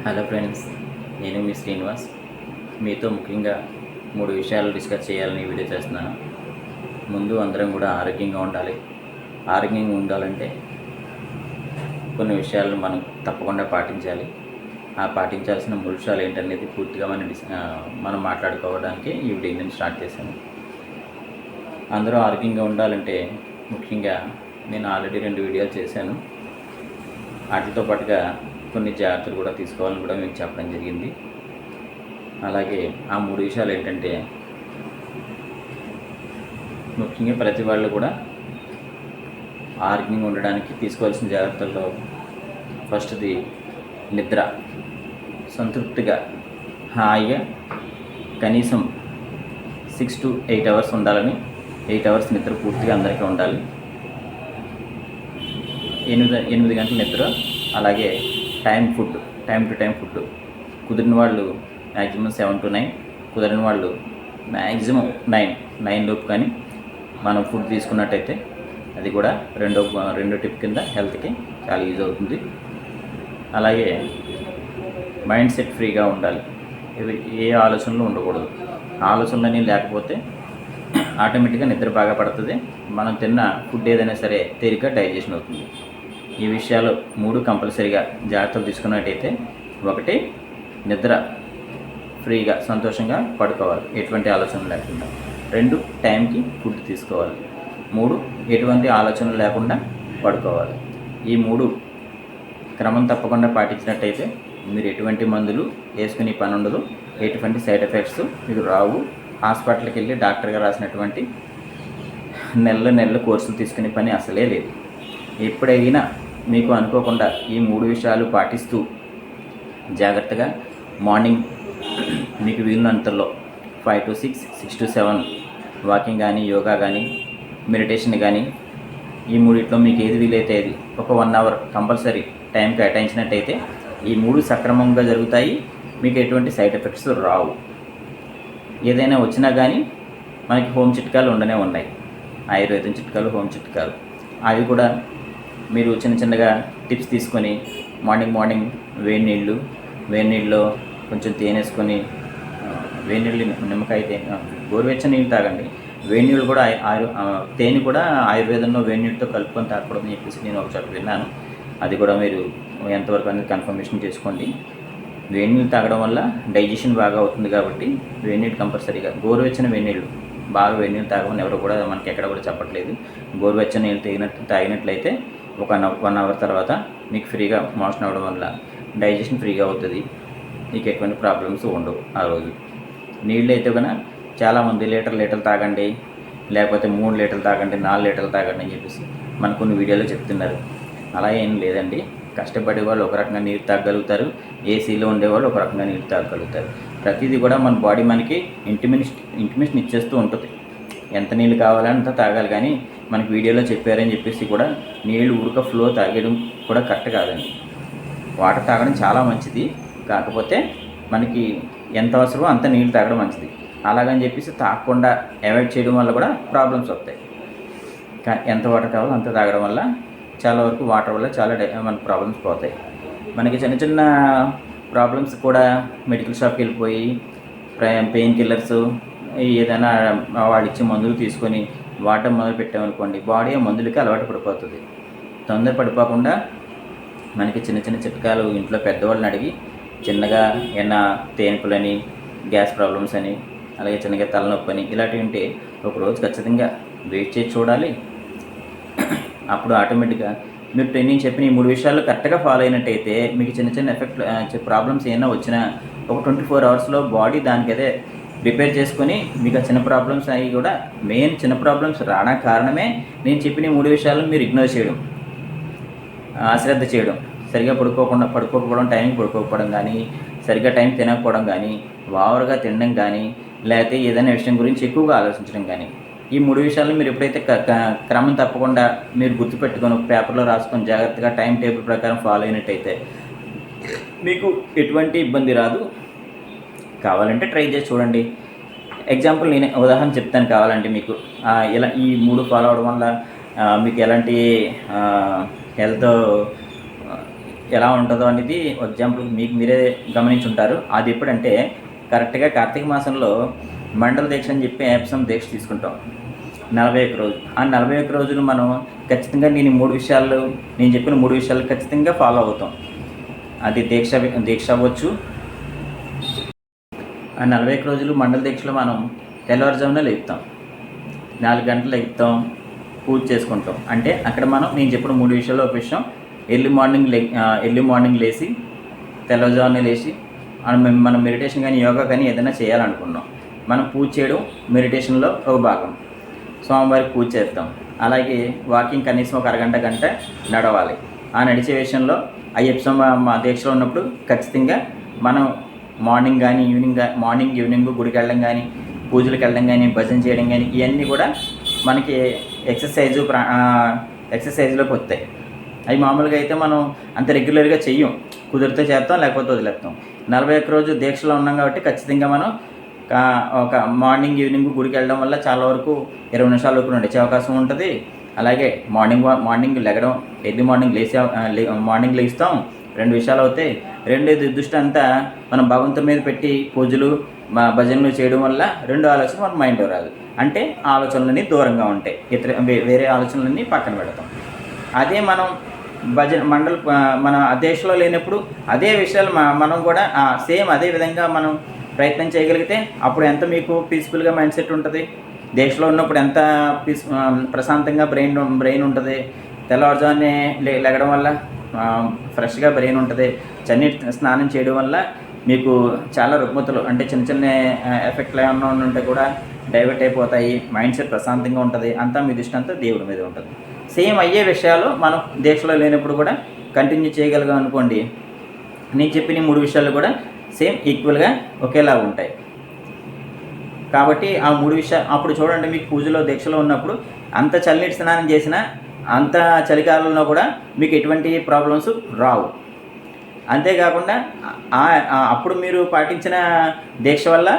Hello friends, నేను మీ శ్రీనివాస్. మీతో ముఖ్యంగా 3 విషయాలు డిస్కస్ చేయాలని వీడియో చేస్తున్నాను. ముందు అందరం కూడా ఆరోగ్యంగా ఉండాలి. ఆరోగ్యంగా ఉండాలంటే కొన్ని విషయాలను మనం తప్పకుండా పాటించాలి. ఆ పాటించాల్సిన 3 విషయాలు ఏంటనేది పూర్తిగా మనం మాట్లాడుకోవడానికి ఈ వీడియోని స్టార్ట్ చేశాను. అందరూ ఆరోగ్యంగా ఉండాలంటే ముఖ్యంగా నేను ఆల్రెడీ 2 వీడియోలు చేశాను. వాటితో పాటుగా కొన్ని జాగ్రత్తలు కూడా తీసుకోవాలని కూడా మీకు చెప్పడం జరిగింది. అలాగే ఆ 3 విషయాలు ఏంటంటే, ముఖ్యంగా ప్రతి వాళ్ళు కూడా ఆరోగ్యంగా ఉండడానికి తీసుకోవాల్సిన జాగ్రత్తల్లో ఫస్ట్ది నిద్ర. సంతృప్తిగా హాయిగా కనీసం 6 to 8 అవర్స్ ఉండాలని, 8 అవర్స్ నిద్ర పూర్తిగా అందరికీ ఉండాలి. 8 గంటల నిద్ర, అలాగే టైం టు టైం ఫుడ్. కుదిరిన వాళ్ళు మ్యాక్సిమం 7 to 9, కుదిరిన వాళ్ళు మ్యాక్సిమం 9 లోపు కానీ మనం ఫుడ్ తీసుకున్నట్టయితే అది కూడా రెండో టిప్ కింద హెల్త్కి చాలా యూజ్ అవుతుంది. అలాగే మైండ్ సెట్ ఫ్రీగా ఉండాలి. ఏ ఆలోచనలు ఉండకూడదు. ఆలోచనలని లేకపోతే ఆటోమేటిక్గా నిద్ర బాగా పడుతుంది. మనం తిన్న ఫుడ్ ఏదైనా సరే తేలిక డైజెషన్ అవుతుంది. ఈ విషయాలు 3 కంపల్సరీగా జాగ్రత్తలు తీసుకున్నట్టయితే, 1 నిద్ర ఫ్రీగా సంతోషంగా పడుకోవాలి, ఎటువంటి ఆలోచనలు లేకుండా. 2 టైంకి ఫుడ్ తీసుకోవాలి. 3 ఎటువంటి ఆలోచనలు లేకుండా పడుకోవాలి. ఈ 3 క్రమం తప్పకుండా పాటించినట్టయితే మీరు ఎటువంటి మందులు వేసుకునే పని ఉండదు, ఎటువంటి సైడ్ ఎఫెక్ట్స్ మీకు రావు. హాస్పిటల్కి వెళ్ళి డాక్టర్గా రాసినటువంటి నెలల కోర్సులు తీసుకునే పని అసలే లేదు. ఎప్పుడైనా మీకు అనుకోకుండా ఈ 3 విషయాలు పాటిస్తూ జాగ్రత్తగా మార్నింగ్ మీకు వీలున్నంతలో 5 to 6, 6 to 7 వాకింగ్ కానీ, యోగా కానీ, మెడిటేషన్ కానీ, ఈ 3 మీకు ఏది వీలైతే అది ఒక 1 అవర్ కంపల్సరీ టైం కేటాయించినట్టయితే ఈ 3 సక్రమంగా జరుగుతాయి. మీకు ఎటువంటి సైడ్ ఎఫెక్ట్స్ రావు. ఏదైనా వచ్చినా కానీ మనకి హోమ్ చిట్కాలు ఉండనే ఉన్నాయి. ఆయుర్వేదం చిట్కాలు, హోమ్ చిట్కాలు, అవి కూడా మీరు చిన్నగా టిప్స్ తీసుకొని మార్నింగ్ వేడి నీళ్ళలో కొంచెం తేనె వేసుకొని, వేడి నీళ్ళు నిమ్మకాయ గోరువెచ్చని నీళ్ళు తాగండి. వేడి నీళ్ళు కూడా తేనె కూడా ఆయుర్వేదంలో వేడి నీళ్ళతో కలుపుకొని తాగకూడదని చెప్పేసి నేను ఒక చోట విన్నాను. అది కూడా మీరు ఎంతవరకు అనేది కన్ఫర్మేషన్ చేసుకోండి. వేడి నీళ్ళు తాగడం వల్ల డైజెషన్ బాగా అవుతుంది కాబట్టి వేడి నీళ్ళు కంపల్సరీగా, గోరువెచ్చని వేడి నీళ్ళు, బాగా వేడి నీళ్ళు తాగమని ఎవరు కూడా మనకి ఎక్కడ కూడా చెప్పట్లేదు. గోరువెచ్చని నీళ్ళు తాగినట్లయితే ఒక 1 అవర్ తర్వాత మీకు ఫ్రీగా మోషన్ అవ్వడం వల్ల డైజెషన్ ఫ్రీగా అవుతుంది. మీకు ఎటువంటి ప్రాబ్లమ్స్ ఉండవు ఆ రోజు. నీళ్ళు అయితే కనుక చాలామంది లీటర్లు తాగండి, లేకపోతే 3 లీటర్లు తాగండి, 4 లీటర్లు తాగండి అని చెప్పేసి మన కొన్ని వీడియోలో చెప్తున్నారు. అలా ఏం లేదండి. కష్టపడే వాళ్ళు ఒక రకంగా నీరు తాగలుగుతారు, ఏసీలో ఉండేవాళ్ళు ఒక రకంగా నీరు తాగలుగుతారు. ప్రతిదీ కూడా మన బాడీ మనకి ఇంటిమేషన్ ఇచ్చేస్తూ ఉంటుంది. ఎంత నీళ్ళు కావాలంటే అంత తాగాలి. కానీ మనకి వీడియోలో చెప్పారని చెప్పేసి కూడా నీళ్ళు ఊరిక ఫ్లో తాగడం కూడా కరెక్ట్ కాదండి. వాటర్ తాగడం చాలా మంచిది, కాకపోతే మనకి ఎంత అవసరమో అంత నీళ్ళు తాగడం మంచిది. అలాగని చెప్పేసి తాగకుండా అవాయిడ్ చేయడం వల్ల కూడా ప్రాబ్లమ్స్ వస్తాయి. ఎంత వాటర్ కావాలో అంత తాగడం వల్ల చాలా వరకు వాటర్ వల్ల చాలా మనకు ప్రాబ్లమ్స్ పోతాయి. మనకి చిన్న ప్రాబ్లమ్స్ కూడా మెడికల్ షాప్కి వెళ్ళిపోయి పెయిన్ కిల్లర్స్ ఏదైనా వాడు ఇచ్చే మందులు తీసుకొని వాడడం మొదలు పెట్టామనుకోండి, బాడీ మందులకి అలవాటు పడిపోతుంది. తొందర పడిపోకుండా మనకి చిన్న చిట్కాలు ఇంట్లో పెద్దవాళ్ళని అడిగి చిన్నగా ఏమైనా తేనుపులని, గ్యాస్ ప్రాబ్లమ్స్ అని, అలాగే చిన్నగా తలనొప్పి అని ఇలాంటివి ఉంటే ఒకరోజు ఖచ్చితంగా వెయిట్ చేసి చూడాలి. అప్పుడు ఆటోమేటిక్గా మీరు ట్రైనింగ్ చెప్పిన ఈ 3 విషయాలు కరెక్ట్గా ఫాలో అయినట్టయితే మీకు చిన్న ఎఫెక్ట్ ప్రాబ్లమ్స్ ఏమైనా వచ్చినా ఒక 24 అవర్స్లో బాడీ దానికైతే ప్రిపేర్ చేసుకొని మీకు ఆ చిన్న ప్రాబ్లమ్స్ అవి కూడా, మెయిన్ చిన్న ప్రాబ్లమ్స్ రావడానికి కారణమే నేను చెప్పిన 3 విషయాలను మీరు ఇగ్నోర్ చేయడం, అశ్రద్ధ చేయడం, సరిగా పడుకోకపోవడం, టైంకి పడుకోకపోవడం కానీ, సరిగ్గా టైం తినకపోవడం కానీ, ఓవర్గా తినడం కానీ, లేకపోతే ఏదైనా విషయం గురించి ఎక్కువగా ఆలోచించడం కానీ. ఈ 3 విషయాలను మీరు ఎప్పుడైతే క్రమం తప్పకుండా మీరు గుర్తుపెట్టుకొని పేపర్లో రాసుకొని జాగ్రత్తగా టైం టేబుల్ ప్రకారం ఫాలో అయినట్టయితే మీకు ఎటువంటి ఇబ్బంది రాదు. కావాలంటే ట్రై చేసి చూడండి. ఎగ్జాంపుల్ నేను ఉదాహరణ చెప్తాను కావాలంటే మీకు. ఇలా ఈ 3 ఫాలో అవడం వల్ల మీకు ఎలాంటి హెల్త్ ఎలా ఉంటుందో అనేది ఎగ్జాంపుల్ మీకు మీరే గమనించుంటారు. అది ఎప్పుడంటే కరెక్ట్గా కార్తీక మాసంలో మండల దీక్ష అని చెప్పి ఏప్సం దీక్ష తీసుకుంటాం 41 రోజులు. ఆ 41 రోజులు మనం ఖచ్చితంగా నేను చెప్పిన 3 విషయాలు ఖచ్చితంగా ఫాలో అవుతాం. అది దీక్ష అవ్వచ్చు. ఆ 41 రోజులు మండల దీక్షలో మనం తెల్లవారుజామున లేపుతాం, 4 గంటలు లేపుతాం, పూజ చేసుకుంటాం. అంటే అక్కడ నేను చెప్పిన 3 విషయాల్లో ఒక విషయం, ఎర్లీ మార్నింగ్ లేచి తెల్లవారుజామున లేచి మనం మెడిటేషన్ కానీ యోగా కానీ ఏదైనా చేయాలనుకున్నాం, మనం పూజ చేయడం మెడిటేషన్లో ఒక భాగం. స్వామివారికి పూజ చేస్తాం. అలాగే వాకింగ్ కనీసం ఒక అరగంట గంట నడవాలి. ఆ నడిచే విషయంలో అయ్యప్ప మా దీక్షలో ఉన్నప్పుడు ఖచ్చితంగా మనం మార్నింగ్ ఈవినింగ్ గుడికి వెళ్ళడం కానీ, పూజలకు వెళ్ళడం కానీ, భజన చేయడం కానీ, ఇవన్నీ కూడా మనకి ఎక్సర్సైజ్లోకి వస్తాయి. అవి మామూలుగా అయితే మనం అంత రెగ్యులర్గా చెయ్యం, కుదిరితే చేస్తాం, లేకపోతే వదిలేస్తాం. 41 రోజు దీక్షలో ఉన్నాం కాబట్టి ఖచ్చితంగా మనం ఒక మార్నింగ్ ఈవినింగ్ గుడికి వెళ్ళడం వల్ల చాలా వరకు 20 నిమిషాల వరకు నడిచే అవకాశం ఉంటుంది. అలాగే మార్నింగ్ లెగడం, ఎర్లీ మార్నింగ్ లేస్తాం, 2 విషయాలు అవుతాయి. రెండోది దృష్టి అంతా మనం భగవంతుడి మీద పెట్టి పూజలు భజనలు చేయడం వల్ల 2 ఆలోచనలు మన మైండ్లో రాదు. అంటే ఆలోచనలన్నీ దూరంగా ఉంటాయి, వేరే ఆలోచనలన్నీ పక్కన పెడతాం. అదే మనం మన దేశంలో లేనప్పుడు అదే విషయాలు మనం కూడా సేమ్ అదే విధంగా మనం ప్రయత్నం చేయగలిగితే అప్పుడు ఎంత మీకు పీస్ఫుల్గా మైండ్ సెట్ ఉంటుంది. దేశంలో ఉన్నప్పుడు ఎంత ప్రశాంతంగా బ్రెయిన్ ఉంటుంది. తెల్లవారుజామునే లెగడం వల్ల ఫ్రెష్గా బ్రెయిన్ ఉంటుంది. చన్నీటి స్నానం చేయడం వల్ల మీకు చాలా రుగ్మతలు అంటే చిన్న ఎఫెక్ట్లు ఏమన్నా ఉంటే కూడా డైవర్ట్ అయిపోతాయి. మైండ్ సెట్ ప్రశాంతంగా ఉంటుంది. అంతా మీ దృష్టి అంతా దేవుడి మీద ఉంటుంది. సేమ్ అయ్యే విషయాలు మనం దేశంలో లేనప్పుడు కూడా కంటిన్యూ చేయగలిగాం అనుకోండి, నేను చెప్పిన 3 విషయాలు కూడా సేమ్ ఈక్వల్గా ఒకేలా ఉంటాయి. కాబట్టి ఆ 3 విషయాలు అప్పుడు చూడండి, మీకు పూజలో దీక్షలో ఉన్నప్పుడు అంత చల్లనీటి స్నానం చేసినా, అంత చలికాలంలో కూడా మీకు ఎటువంటి ప్రాబ్లమ్స్ రావు. అంతేకాకుండా అప్పుడు మీరు పాటించిన దీక్ష వల్ల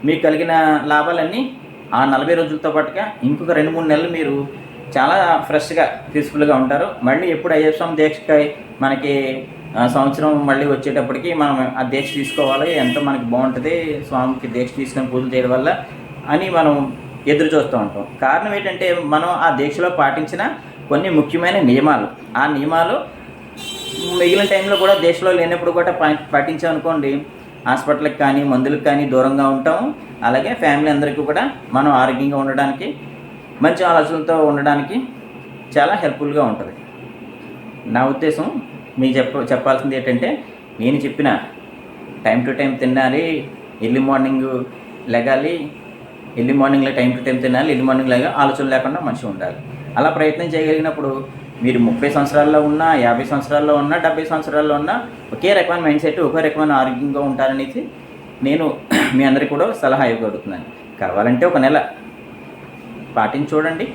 మీకు కలిగిన లాభాలన్నీ ఆ 40 రోజులతో పాటుగా ఇంకొక 2-3 నెలలు మీరు చాలా ఫ్రెష్గా పీస్ఫుల్గా ఉంటారు. మళ్ళీ ఎప్పుడు అయ్యప్ప స్వామి దీక్షకి మనకి సంవత్సరం మళ్ళీ వచ్చేటప్పటికి మనం ఆ దీక్ష తీసుకోవాలి, ఎంత మనకి బాగుంటుంది స్వామికి దీక్ష తీసుకొని పూజలు చేయడం వల్ల అని మనం ఎదురు చూస్తూ ఉంటాం. కారణం ఏంటంటే మనం ఆ దీక్షలో పాటించిన కొన్ని ముఖ్యమైన నియమాలు, ఆ నియమాలు మిగిలిన టైంలో కూడా దీక్షలో లేనప్పుడు కూడా పాటించామనుకోండి, హాస్పిటల్కి కానీ మందులకు కానీ దూరంగా ఉంటాము. అలాగే ఫ్యామిలీ అందరికీ కూడా మనం ఆరోగ్యంగా ఉండడానికి, మంచి ఆలోచనలతో ఉండడానికి చాలా హెల్ప్ఫుల్గా ఉంటుంది. నా ఉద్దేశం మీకు చెప్పాల్సింది ఏంటంటే, నేను చెప్పిన టైం టు టైం తినాలి, ఎర్లీ మార్నింగ్ లెగాలి, ఎర్లీ మార్నింగ్లో టైం టు టైం తినాలి, ఎర్లీ మార్నింగ్ లేగా ఆలోచన లేకుండా మనిషి ఉండాలి. అలా ప్రయత్నం చేయగలిగినప్పుడు మీరు 30 సంవత్సరాల్లో ఉన్నా, 50 సంవత్సరాల్లో ఉన్నా, 70 సంవత్సరాల్లో ఉన్నా ఒకే రకమైన మైండ్ సెట్, ఒకే రకమైన ఆరోగ్యంగా ఉంటారనేసి నేను మీ అందరికీ కూడా సలహా ఇవ్వగలుగుతున్నాను. కావాలంటే ఒక నెల చూడండి,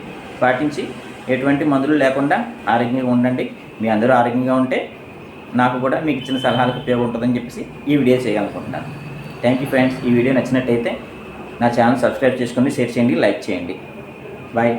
పాటించి ఎటువంటి మందులు లేకుండా ఆరోగ్యంగా ఉండండి. మీ అందరూ ఆరోగ్యంగా ఉంటే నాకు కూడా మీకు ఇచ్చిన సలహాలకు ఉపయోగం ఉంటుందని చెప్పేసి ఈ వీడియో చేయాలనుకుంటున్నాను. Thank you friends. ఈ వీడియో నచ్చినట్టయితే నా ఛానల్ సబ్స్క్రైబ్ చేసుకోండి, షేర్ చేయండి, లైక్ చేయండి. బాయ్.